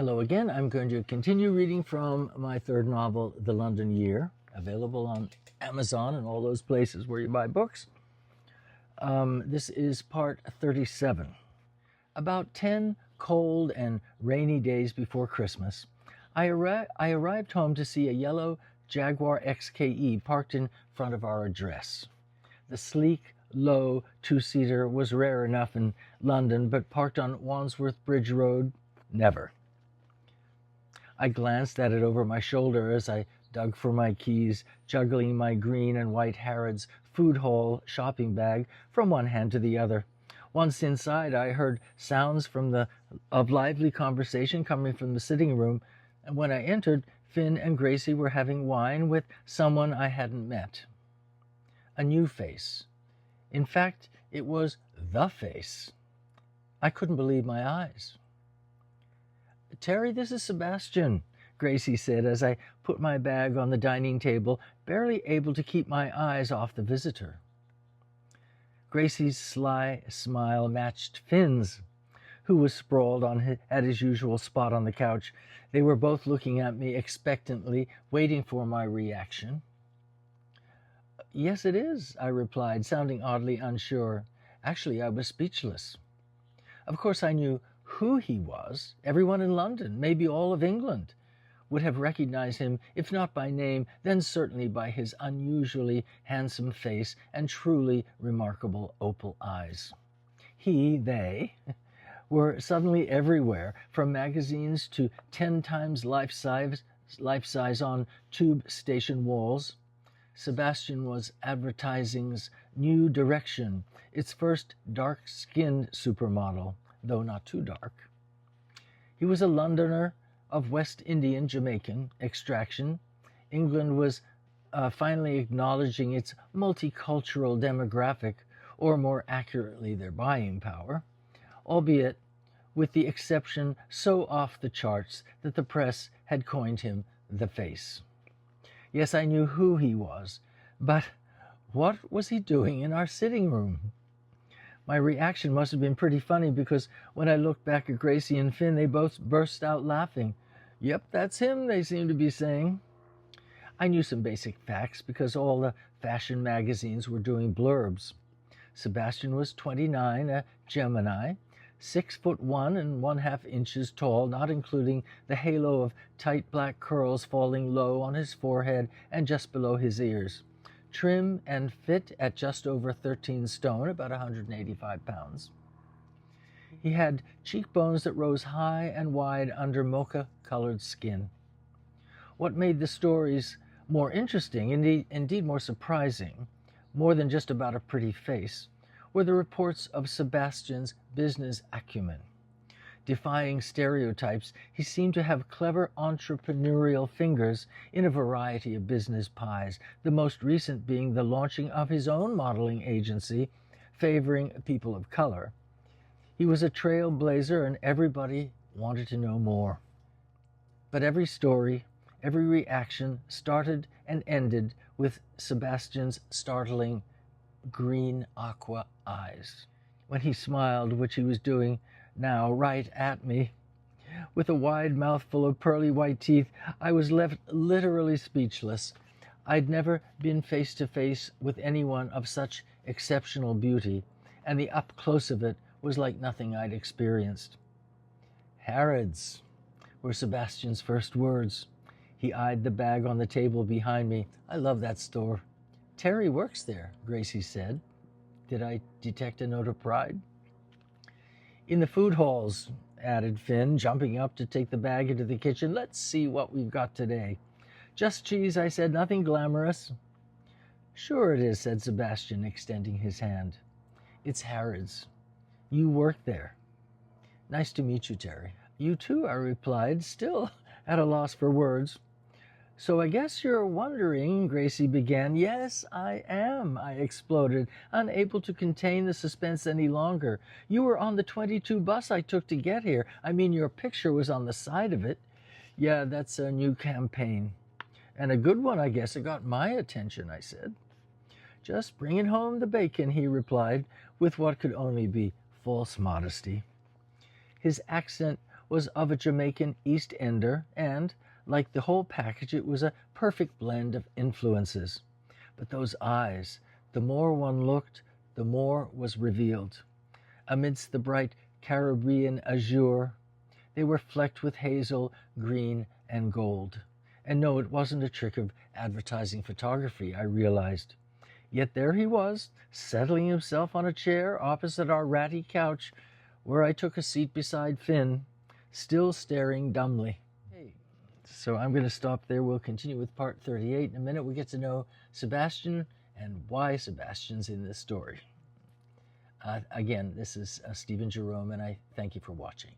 Hello again. I'm going to continue reading from my third novel, The London Year, available on Amazon and all those places where you buy books. This is part 37. About 10 cold and rainy days before Christmas, I arrived home to see a yellow Jaguar XKE parked in front of our address. The sleek, low two-seater was rare enough in London, but parked on Wandsworth Bridge Road, never. I glanced at it over my shoulder as I dug for my keys, juggling my green and white Harrods food hall shopping bag from one hand to the other. Once inside, I heard sounds of lively conversation coming from the sitting room, and when I entered, Finn and Gracie were having wine with someone I hadn't met. A new face. In fact, it was the face. I couldn't believe my eyes. "Terry, this is Sebastian," Gracie said as I put my bag on the dining table, barely able to keep my eyes off the visitor. Gracie's sly smile matched Finn's, who was sprawled at his usual spot on the couch. They were both looking at me expectantly, waiting for my reaction. "Yes, it is," I replied, sounding oddly unsure. Actually, I was speechless. Of course, I knew who he was. Everyone in London, maybe all of England, would have recognized him, if not by name, then certainly by his unusually handsome face and truly remarkable opal eyes. They were suddenly everywhere, from magazines to 10 times life size on tube station walls. Sebastian was advertising's new direction, its first dark-skinned supermodel, though not too dark. He was a Londoner of West Indian Jamaican extraction. England was finally acknowledging its multicultural demographic, or more accurately their buying power, albeit with the exception so off the charts that the press had coined him the Face. Yes, I knew who he was, but what was he doing in our sitting room? My reaction must have been pretty funny, because when I looked back at Gracie and Finn, they both burst out laughing. "Yep, that's him," they seemed to be saying. I knew some basic facts because all the fashion magazines were doing blurbs. Sebastian was 29, a Gemini, 6'1" and 1/2 inches tall, not including the halo of tight black curls falling low on his forehead and just below his ears. Trim and fit at just over 13 stone, about 185 pounds. He had cheekbones that rose high and wide under mocha-colored skin. What made the stories more interesting, indeed more surprising, more than just about a pretty face, were the reports of Sebastian's business acumen. Defying stereotypes, he seemed to have clever entrepreneurial fingers in a variety of business pies, the most recent being the launching of his own modeling agency, favoring people of color. He was a trailblazer, and everybody wanted to know more. But every story, every reaction started and ended with Sebastian's startling green aqua eyes. When he smiled, which he was doing now right at me, with a wide mouthful of pearly white teeth, I was left literally speechless. I'd never been face to face with anyone of such exceptional beauty, and the up close of it was like nothing I'd experienced. "Harrods" were Sebastian's first words. He eyed the bag on the table behind me. "I love that store." "Terry works there," Gracie said. Did I detect a note of pride? "In the food halls," added Finn, jumping up to take the bag into the kitchen. "Let's see what we've got today." "Just cheese," I said, "nothing glamorous." "Sure it is," said Sebastian, extending his hand. "It's Harrods. You work there." "Nice to meet you, Terry." "You too," I replied, still at a loss for words. "So I guess you're wondering," Gracie began. "Yes, I am," I exploded, unable to contain the suspense any longer. "You were on the 22 bus I took to get here. I mean, your picture was on the side of it." "Yeah, that's a new campaign." "And a good one, I guess. It got my attention," I said. "Just bringing home the bacon," he replied, with what could only be false modesty. His accent was of a Jamaican East Ender, and, like the whole package, it was a perfect blend of influences. But those eyes, the more one looked, the more was revealed. Amidst the bright Caribbean azure, they were flecked with hazel, green, and gold. And no, it wasn't a trick of advertising photography, I realized. Yet there he was, settling himself on a chair opposite our ratty couch, where I took a seat beside Finn, still staring dumbly. So I'm going to stop there. We'll continue with part 38 in a minute. We get to know Sebastian and why Sebastian's in this story. Again, this is Stephen Jerome, and I thank you for watching.